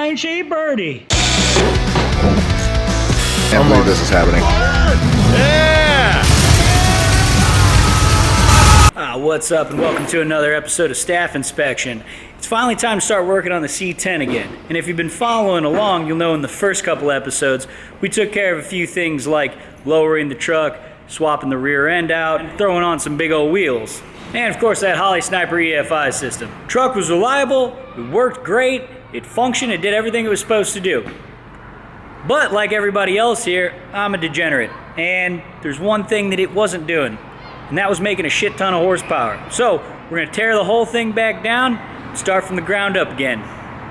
Flying Sheep Birdie. Can't believe this is happening. Yeah! What's up, and welcome to another episode of Staff Inspection. It's finally time to start working on the C10 again. And if you've been following along, you'll know in the first couple episodes, we took care of a few things like lowering the truck, swapping the rear end out, and throwing on some big old wheels. And of course that Holley Sniper EFI system. Truck was reliable, it worked great, it functioned, it did everything it was supposed to do. But like everybody else here, I'm a degenerate. And there's one thing that it wasn't doing, and that was making a shit ton of horsepower. So we're gonna tear the whole thing back down, start from the ground up again.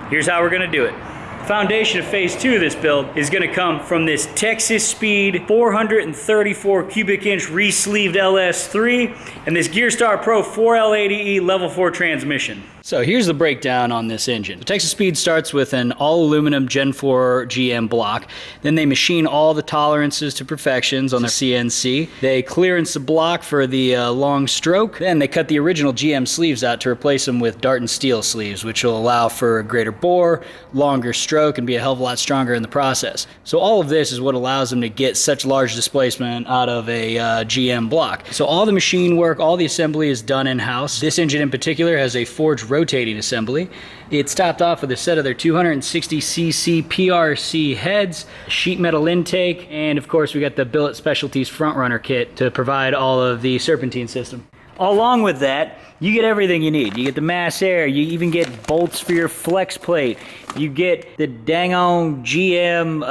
Here's how we're gonna do it. The foundation of phase 2 of this build is gonna come from this Texas Speed 434 cubic inch re-sleeved LS3 and this Gearstar Pro 4L80E level 4 transmission. So here's the breakdown on this engine. The Texas Speed starts with an all aluminum Gen 4 GM block. Then they machine all the tolerances to perfections on the CNC. They clearance the block for the long stroke. Then they cut the original GM sleeves out to replace them with Dart and Steel sleeves, which will allow for a greater bore, longer stroke, and be a hell of a lot stronger in the process. So all of this is what allows them to get such large displacement out of a GM block. So all the machine work, all the assembly is done in-house. This engine in particular has a forged rotating assembly. It's topped off with a set of their 260cc PRC heads, sheet metal intake, and of course we got the Billet Specialties front runner kit to provide all of the serpentine system. Along with that, you get everything you need. You get the mass air, you even get bolts for your flex plate, you get the dang-on GM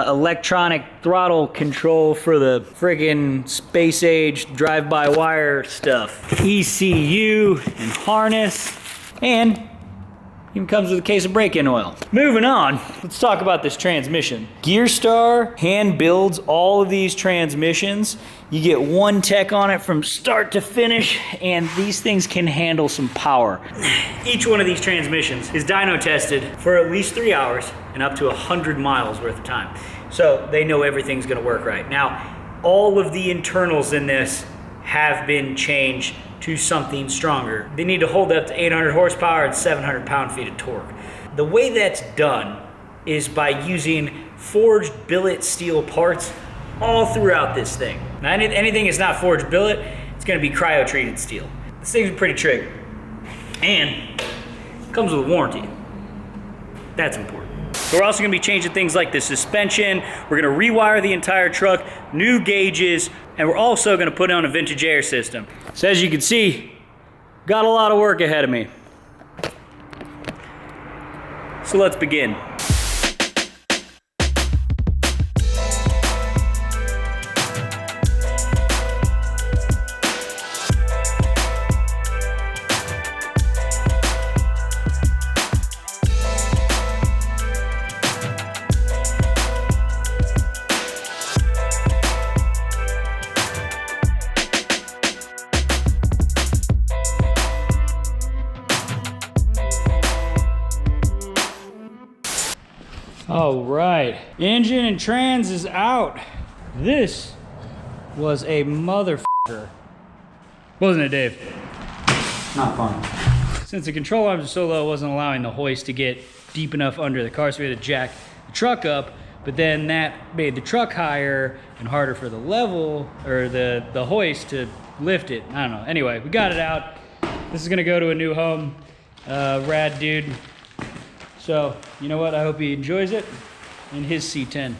electronic throttle control for the friggin' space-age drive-by-wire stuff, ECU and harness, and even comes with a case of brake-in oil. Moving on, let's talk about this transmission. Gearstar hand builds all of these transmissions. You get one tech on it from start to finish, and these things can handle some power. Each one of these transmissions is dyno tested for at least 3 hours and up to 100 miles worth of time. So they know everything's gonna work right. Now, all of the internals in this have been changed to something stronger. They need to hold up to 800 horsepower and 700 pound-feet of torque. The way that's done is by using forged billet steel parts all throughout this thing. Now, anything that's not forged billet, it's gonna be cryo-treated steel. This thing's pretty trig. And comes with a warranty. That's important. We're also gonna be changing things like the suspension. We're gonna rewire the entire truck, new gauges, and we're also gonna put on a vintage air system. So as you can see, got a lot of work ahead of me. So let's begin. All right, engine and trans is out. This was a motherfucker. Wasn't it, Dave? Not fun. Since the control arms are so low, it wasn't allowing the hoist to get deep enough under the car, so we had to jack the truck up, but then that made the truck higher and harder for the level, or the hoist to lift it. I don't know. Anyway, we got it out. This is gonna go to a new home. Rad dude. So, you know what? I hope he enjoys it in his C10.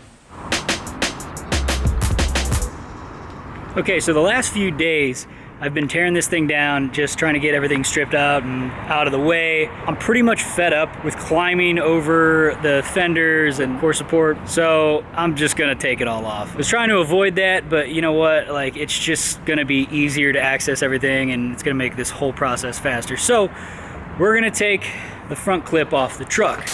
Okay, so the last few days, I've been tearing this thing down, just trying to get everything stripped out and out of the way. I'm pretty much fed up with climbing over the fenders and core support, so I'm just gonna take it all off. I was trying to avoid that, but you know what? Like, it's just gonna be easier to access everything, and it's gonna make this whole process faster. So, we're gonna take the front clip off the truck.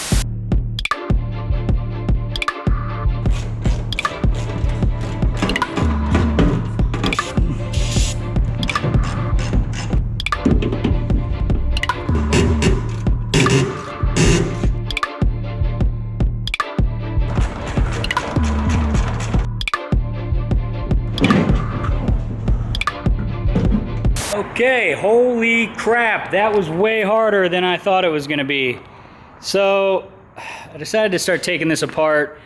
Okay, holy crap, that was way harder than I thought it was gonna be. So I decided to start taking this apart,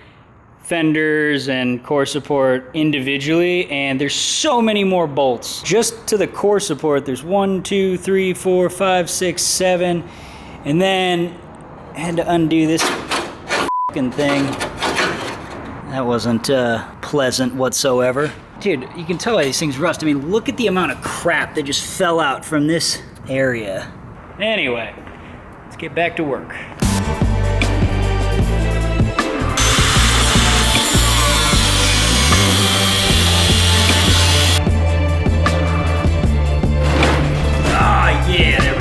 fenders and core support individually, and there's so many more bolts. Just to the core support, there's 1, 2, 3, 4, 5, 6, 7, and then I had to undo this fucking thing. That wasn't pleasant whatsoever. Dude, you can tell why these things rust. I mean, look at the amount of crap that just fell out from this area. Anyway, let's get back to work. Yeah, there we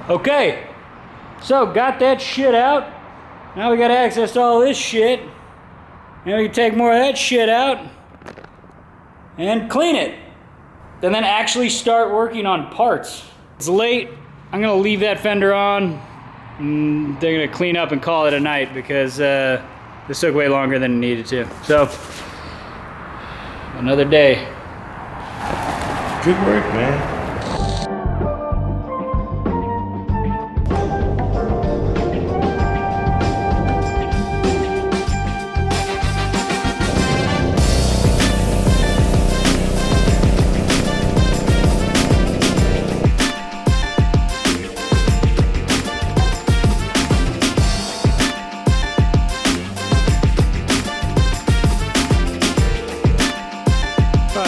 go. Okay, so got that shit out. Now we got access to all this shit. Now we can take more of that shit out and clean it. And then actually start working on parts. It's late. I'm gonna leave that fender on. They're gonna clean up and call it a night because this took way longer than it needed to. So, another day. Good work, man.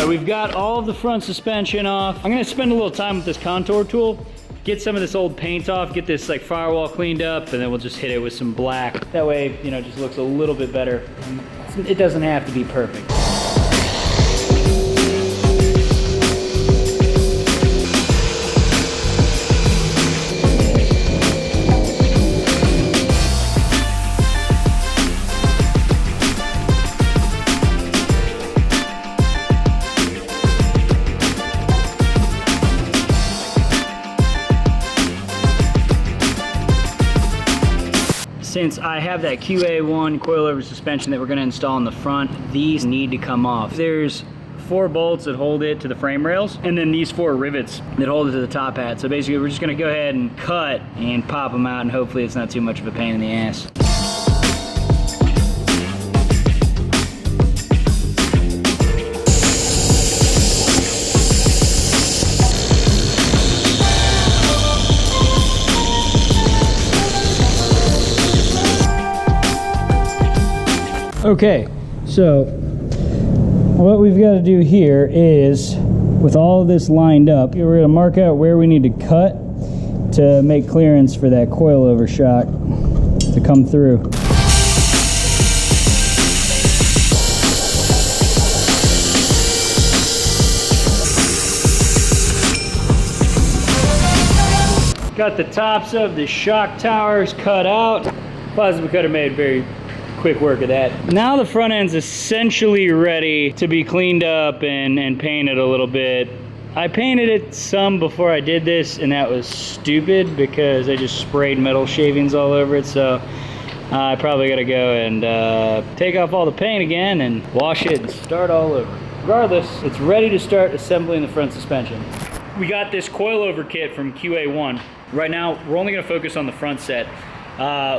We've got all of the front suspension off. I'm gonna spend a little time with this contour tool, get some of this old paint off, get this like firewall cleaned up, and then we'll just hit it with some black. That way, you know, it just looks a little bit better. It doesn't have to be perfect. Since I have that QA1 coilover suspension that we're going to install in the front, these need to come off. There's 4 bolts that hold it to the frame rails, and then these 4 rivets that hold it to the top hat. So basically we're just going to go ahead and cut and pop them out, and hopefully it's not too much of a pain in the ass. Okay, so what we've got to do here is, with all of this lined up, we're going to mark out where we need to cut to make clearance for that coilover shock to come through. Got the tops of the shock towers cut out. Plus we could have made very quick work of that. Now the front end's essentially ready to be cleaned up and painted a little bit. I painted it some before I did this, and that was stupid because I just sprayed metal shavings all over it. So I probably gotta go and take off all the paint again and wash it and start all over. Regardless, it's ready to start assembling the front suspension. We got this coilover kit from QA1. Right now, we're only gonna focus on the front set.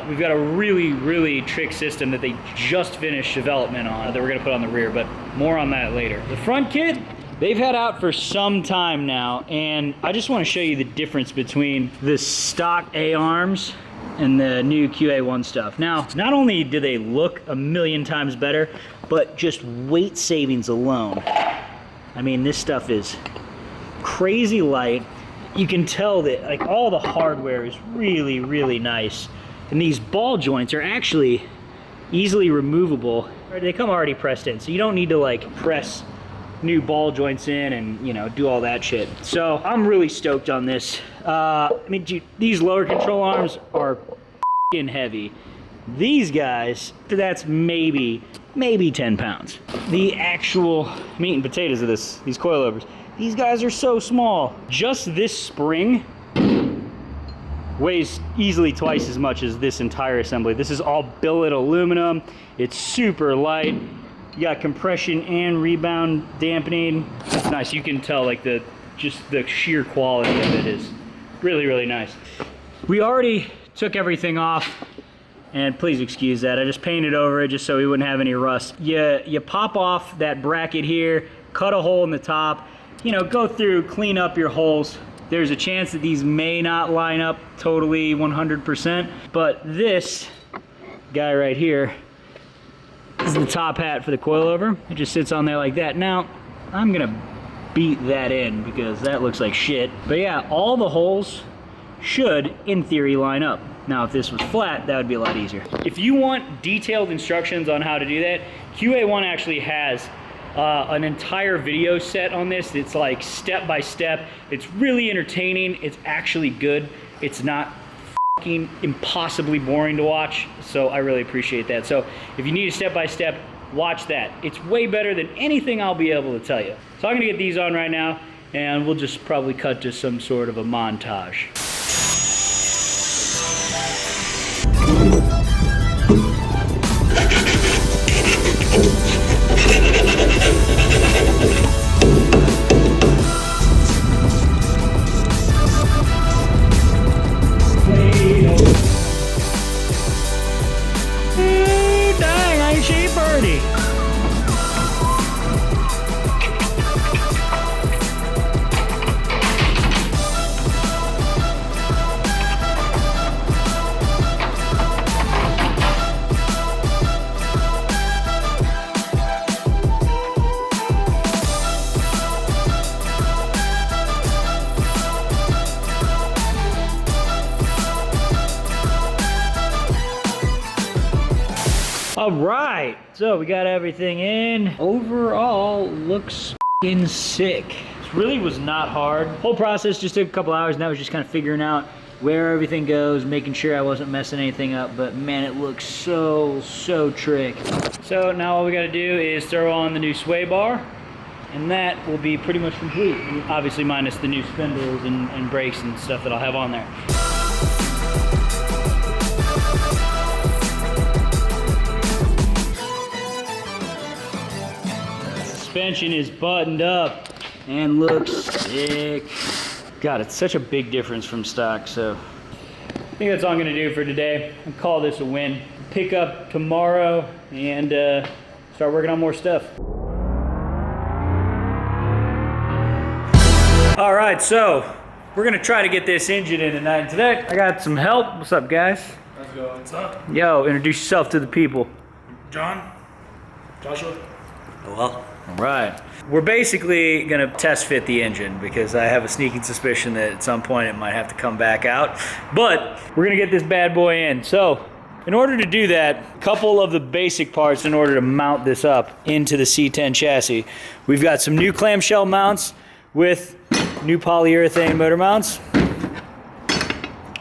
We've got a really trick system that they just finished development on that we're gonna put on the rear, but more on that later. The front kit, they've had out for some time now, and I just want to show you the difference between the stock A-arms and the new QA1 stuff. Now, not only do they look a million times better, but just weight savings alone. I mean, this stuff is crazy light. You can tell that like all the hardware is really nice. And these ball joints are actually easily removable. They come already pressed in, so you don't need to like press new ball joints in and, you know, do all that shit. So I'm really stoked on this. I mean, dude, these lower control arms are f***ing heavy. These guys, that's maybe 10 pounds. The actual meat and potatoes of these coilovers, these guys are so small. Just this spring weighs easily twice as much as this entire assembly. This is all billet aluminum. It's super light. You got compression and rebound dampening. It's nice. You can tell like just the sheer quality of it is really nice. We already took everything off, and please excuse that. I just painted over it just so we wouldn't have any rust. You pop off that bracket here, cut a hole in the top, you know, go through, clean up your holes. There's a chance that these may not line up totally 100%, but this guy right here is the top hat for the coilover. It just sits on there like that. Now, I'm gonna beat that in because that looks like shit. But yeah, all the holes should, in theory, line up. Now, if this was flat, that would be a lot easier. If you want detailed instructions on how to do that, QA1 actually has an entire video set on this. It's like step by step. It's really entertaining. It's actually good. It's not fucking impossibly boring to watch. So I really appreciate that. So if you need a step by step, watch that. It's way better than anything I'll be able to tell you. So I'm gonna get these on right now, and we'll just probably cut to some sort of a montage. Dang, ain't she birdie? All right, so we got everything in. Overall, looks f***ing sick. This really was not hard. Whole process just took a couple hours, and that was just kind of figuring out where everything goes, making sure I wasn't messing anything up, but man, it looks so trick. So now all we gotta do is throw on the new sway bar, and that will be pretty much complete. Obviously minus the new spindles and brakes and stuff that I'll have on there. Suspension is buttoned up and looks sick. God, it's such a big difference from stock, so I think that's all I'm gonna do for today. I'll call this a win. Pick up tomorrow and start working on more stuff. All right, so we're gonna try to get this engine in tonight. Today, I got some help. What's up, guys? Let's go. What's up? Yo, introduce yourself to the people. John? Joshua? Well, All right. We're basically gonna test fit the engine because I have a sneaking suspicion that at some point it might have to come back out. But we're gonna get this bad boy in. So in order to do that, a couple of the basic parts in order to mount this up into the C10 chassis. We've got some new clamshell mounts with new polyurethane motor mounts.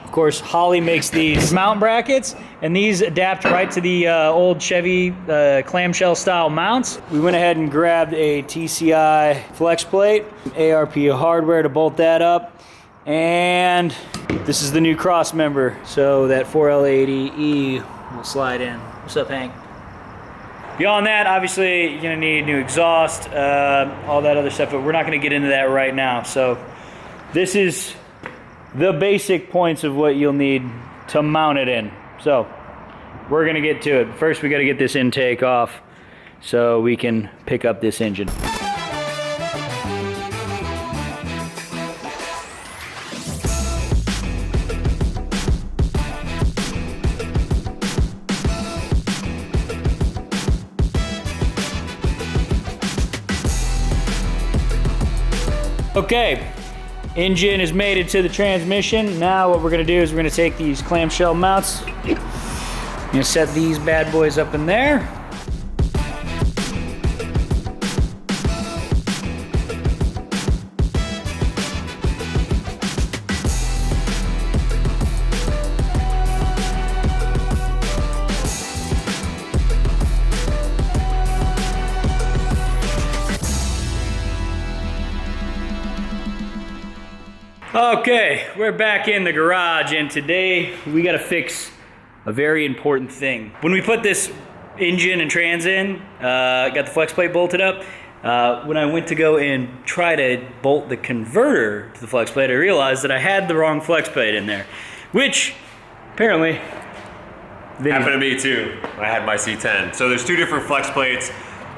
Of course, Holley makes these mount brackets, and these adapt right to the old Chevy clamshell style mounts. We went ahead and grabbed a TCI flex plate, ARP hardware to bolt that up, and this is the new cross member, so that 4L80E will slide in. What's up, Hank? Beyond that, obviously, you're gonna need new exhaust, all that other stuff, but we're not gonna get into that right now. So this is the basic points of what you'll need to mount it in. So we're gonna get to it. First, we gotta get this intake off so we can pick up this engine. Okay, engine is mated to the transmission. Now what we're gonna do is we're gonna take these clamshell mounts, I'm gonna set these bad boys up in there. Okay, we're back in the garage, and today we gotta fix a very important thing. When we put this engine and trans in, got the flex plate bolted up, when I went to go and try to bolt the converter to the flex plate, I realized that I had the wrong flex plate in there. which apparently Happened to me too. I had my C10. So there's two different flex plates.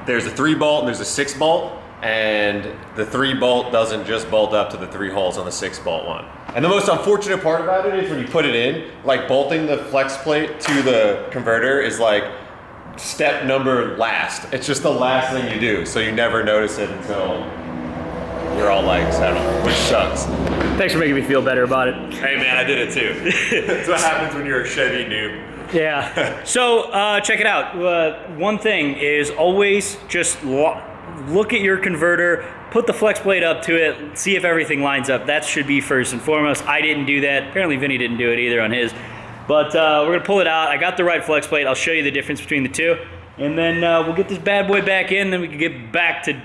There's a 3-bolt and there's a 6-bolt. And the 3-bolt doesn't just bolt up to the 3 holes on the 6-bolt one. And the most unfortunate part about it is when you put it in, like bolting the flex plate to the converter is like step number last. It's just the last thing you do. So you never notice it until you're all like settled, which sucks. Thanks for making me feel better about it. Hey man, I did it too. That's what happens when you're a Chevy noob. Yeah. So check it out. One thing is always just look at your converter, put the flex plate up to it, see if everything lines up. That should be first and foremost. I didn't do that. Apparently Vinny didn't do it either on his. But we're gonna pull it out. I got the right flex plate. I'll show you the difference between the two. And then we'll get this bad boy back in, then we can get back to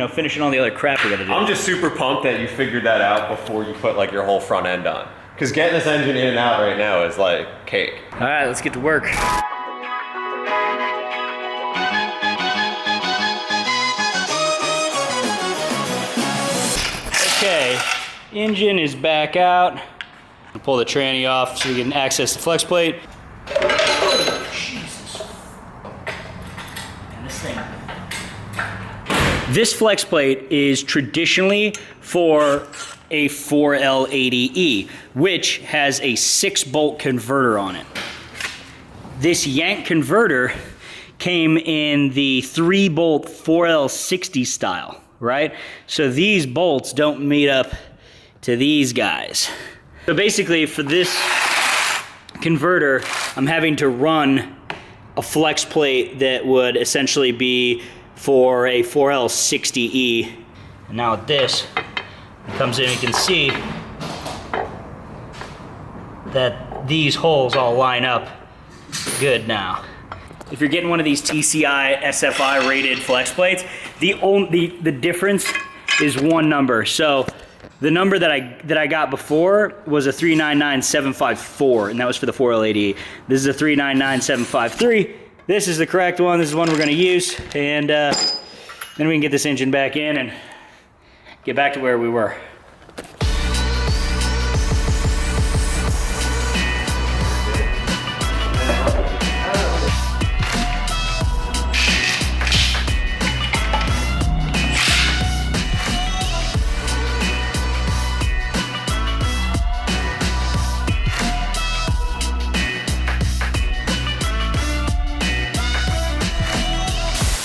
finishing all the other crap we gotta do. I'm just super pumped that you figured that out before you put like your whole front end on. Because getting this engine in and out right now is like cake. All right, let's get to work. Okay, engine is back out. I'll pull the tranny off so we can access the flex plate. Jesus. This flex plate is traditionally for a 4L80E, which has a 6-bolt converter on it. This yank converter came in the 3-bolt 4L60 style, right? So these bolts don't meet up to these guys. So basically for this converter, I'm having to run a flex plate that would essentially be for a 4L60E. And now with this, it comes in, you can see that these holes all line up good now. If you're getting one of these TCI SFI rated flex plates, the difference is one number. So the number that I got before was a 399754, and that was for the 4L80E. This is a 399753. This is the correct one. This is the one we're going to use, and then we can get this engine back in and get back to where we were.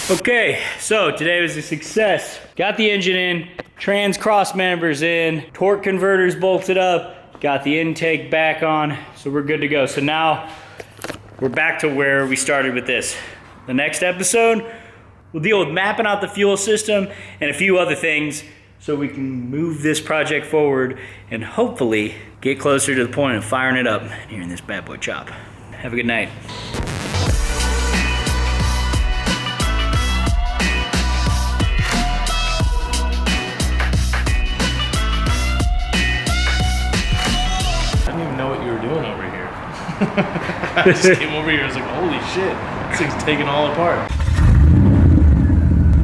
Okay, so today was a success. Got the engine in, trans cross members in, torque converters bolted up, got the intake back on, so we're good to go. So now we're back to where we started with this. The next episode, we'll deal with mapping out the fuel system and a few other things so we can move this project forward and hopefully get closer to the point of firing it up and hearing this bad boy chop. Have a good night. I just came over here, I was like, holy shit, this thing's taking all apart.